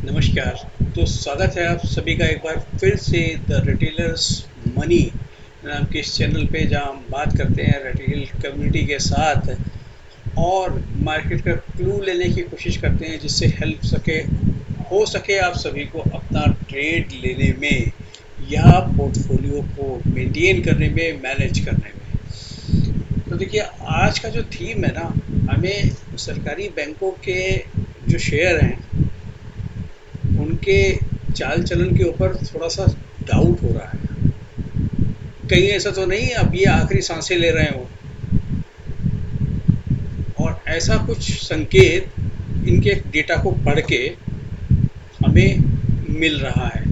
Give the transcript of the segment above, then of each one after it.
नमस्कार। तो स्वागत है आप सभी का एक बार फिर से द रिटेलर्स मनी नाम के इस चैनल पे, जहां हम बात करते हैं रिटेल कम्युनिटी के साथ और मार्केट का क्लू लेने की कोशिश करते हैं, जिससे हेल्प सके हो सके आप सभी को अपना ट्रेड लेने में या पोर्टफोलियो को मेंटेन करने में, मैनेज करने में। तो देखिए, आज का जो थीम है ना, हमें सरकारी बैंकों के जो शेयर हैं उनके चाल चलन के ऊपर थोड़ा सा डाउट हो रहा है। कहीं ऐसा तो नहीं अब ये आखिरी सांसें ले रहे हो, और ऐसा कुछ संकेत इनके डेटा को पढ़ के हमें मिल रहा है।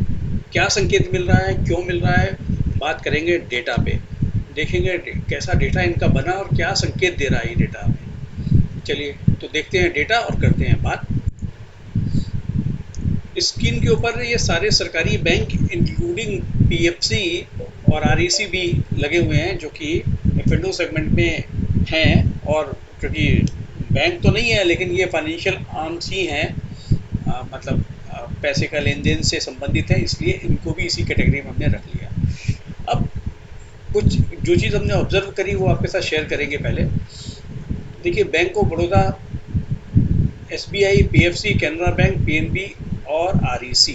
क्या संकेत मिल रहा है, क्यों मिल रहा है, बात करेंगे डेटा पे। देखेंगे कैसा डेटा इनका बना और क्या संकेत दे रहा है ये डेटा हमें। चलिए तो देखते हैं डेटा और करते हैं बात। स्क्रीन के ऊपर ये सारे सरकारी बैंक इंक्लूडिंग पीएफसी और आरईसी भी लगे हुए हैं, जो कि एफ&ओ सेगमेंट में हैं। और क्योंकि बैंक तो नहीं है, लेकिन ये फाइनेंशियल आर्म्स ही हैं, मतलब पैसे का लेन देन से संबंधित है, इसलिए इनको भी इसी कैटेगरी में हमने रख लिया। अब कुछ जो चीज़ हमने ऑब्जर्व करी वो आपके साथ शेयर करेंगे। पहले देखिए, bank of Baroda, SBI, PFC, Canara bank, PNB और आरईसी,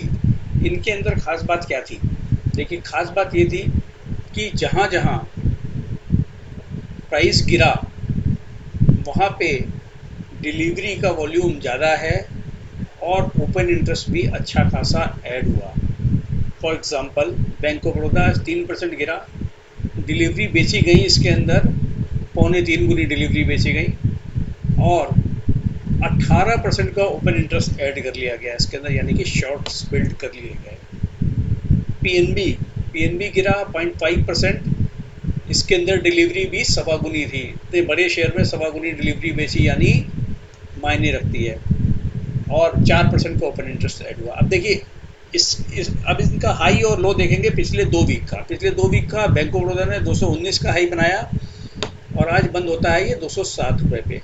इनके अंदर खास बात क्या थी। देखिए, खास बात ये थी कि जहाँ जहाँ प्राइस गिरा वहाँ पे डिलीवरी का वॉल्यूम ज़्यादा है और ओपन इंटरेस्ट भी अच्छा खासा ऐड हुआ। For example, bank of Baroda 3% गिरा, डिलीवरी बेची गई इसके अंदर 2.25 गुनी डिलीवरी बेची गई, और 18% का ओपन इंटरेस्ट ऐड कर लिया गया इसके अंदर, यानी कि शॉर्ट्स बिल्ड कर लिए गए। पीएनबी पीएनबी गिरा 0.5%, इसके अंदर डिलीवरी भी सवा गुनी थी। इतने बड़े शेयर में सवा गुनी डिलीवरी बेची, यानी मायने रखती है, और 4% का ओपन इंटरेस्ट ऐड हुआ। अब देखिए, अब इनका हाई और लो देखेंगे पिछले 2 वीक का। पिछले 2 वीक का बैंक ऑफ बड़ौदा ने 219 का हाई बनाया और आज बंद होता है ये 207 रुपये पे।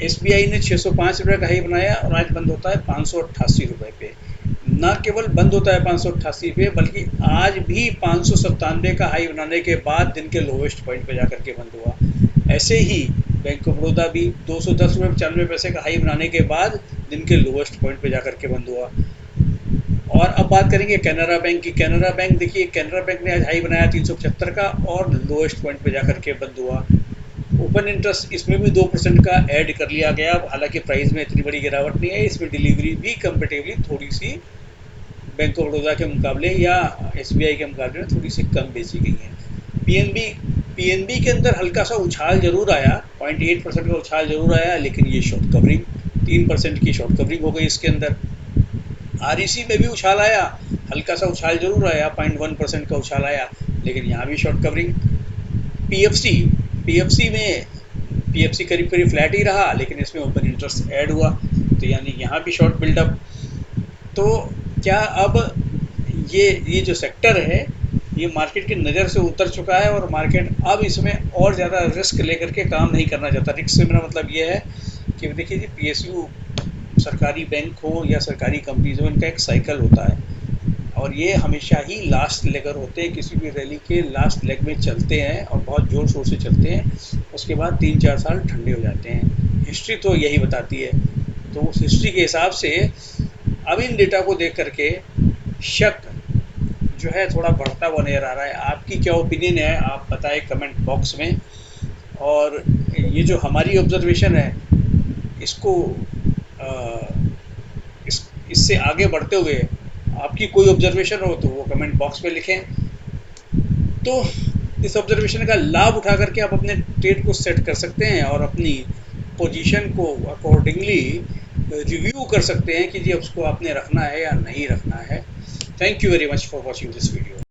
एसबीआई ने 605 रुपये का हाई बनाया और आज बंद होता है 588 रुपये पे। न केवल बंद होता है 588 पे, बल्कि आज भी 597 का हाई बनाने के बाद दिन के लोवेस्ट पॉइंट पे जाकर के बंद हुआ। ऐसे ही बैंक ऑफ बड़ौदा भी 210 रुपये 95 पैसे का हाई बनाने के बाद दिन के लोवेस्ट पॉइंट पे जाकर के बंद हुआ। और अब बात करेंगे कैनरा बैंक की। कैनरा बैंक, देखिए, कैनरा बैंक ने आज हाई बनाया 375 का और लोवेस्ट पॉइंट पे जाकर के बंद हुआ। ओपन इंटरेस्ट इसमें भी 2% का ऐड कर लिया गया। हालांकि प्राइस में इतनी बड़ी गिरावट नहीं है, इसमें डिलीवरी भी कंपेरेटिवली थोड़ी सी बैंक ऑफ बड़ौदा के मुकाबले या एसबीआई के मुकाबले थोड़ी सी कम बेची गई है। पीएनबी पीएनबी के अंदर हल्का सा उछाल जरूर आया, 0.8% का उछाल जरूर आया, लेकिन ये शॉर्ट कवरिंग, 3% की शॉर्ट कवरिंग हो गई इसके अंदर। आरईसी में भी उछाल आया, हल्का सा उछाल जरूर आया, 0.1% का उछाल आया, लेकिन यहाँ भी शॉर्ट कवरिंग। पीएफसी पीएफसी में पीएफसी करीब करीब फ्लैट ही रहा, लेकिन इसमें ओपन इंटरेस्ट ऐड हुआ, तो यानी यहाँ भी शॉर्ट बिल्डअप। तो क्या अब ये जो सेक्टर है, ये मार्केट की नज़र से उतर चुका है और मार्केट अब इसमें और ज़्यादा रिस्क लेकर के काम नहीं करना चाहता। रिस्क से मेरा मतलब ये है कि देखिए जी, पीएसयू सरकारी बैंक हो या सरकारी कंपनीज हो, इनका एक साइकिल होता है और ये हमेशा ही लास्ट लेगर होते हैं। किसी भी रैली के लास्ट लेग में चलते हैं और बहुत ज़ोर शोर से चलते हैं, उसके बाद 3-4 साल ठंडे हो जाते हैं। हिस्ट्री तो यही बताती है। तो उस हिस्ट्री के हिसाब से अब इन डेटा को देख करके शक जो है थोड़ा बढ़ता हुआ नजर आ रहा है। आपकी क्या ओपिनियन है, आप बताएं कमेंट बॉक्स में। और ये जो हमारी ऑब्जर्वेशन है, इसको इससे आगे बढ़ते हुए आपकी कोई ऑब्जर्वेशन हो तो वो कमेंट बॉक्स में लिखें। तो इस ऑब्जर्वेशन का लाभ उठा करके आप अपने ट्रेड को सेट कर सकते हैं और अपनी पोजीशन को अकॉर्डिंगली रिव्यू कर सकते हैं कि जी उसको आपने रखना है या नहीं रखना है। Thank you very much for watching this video.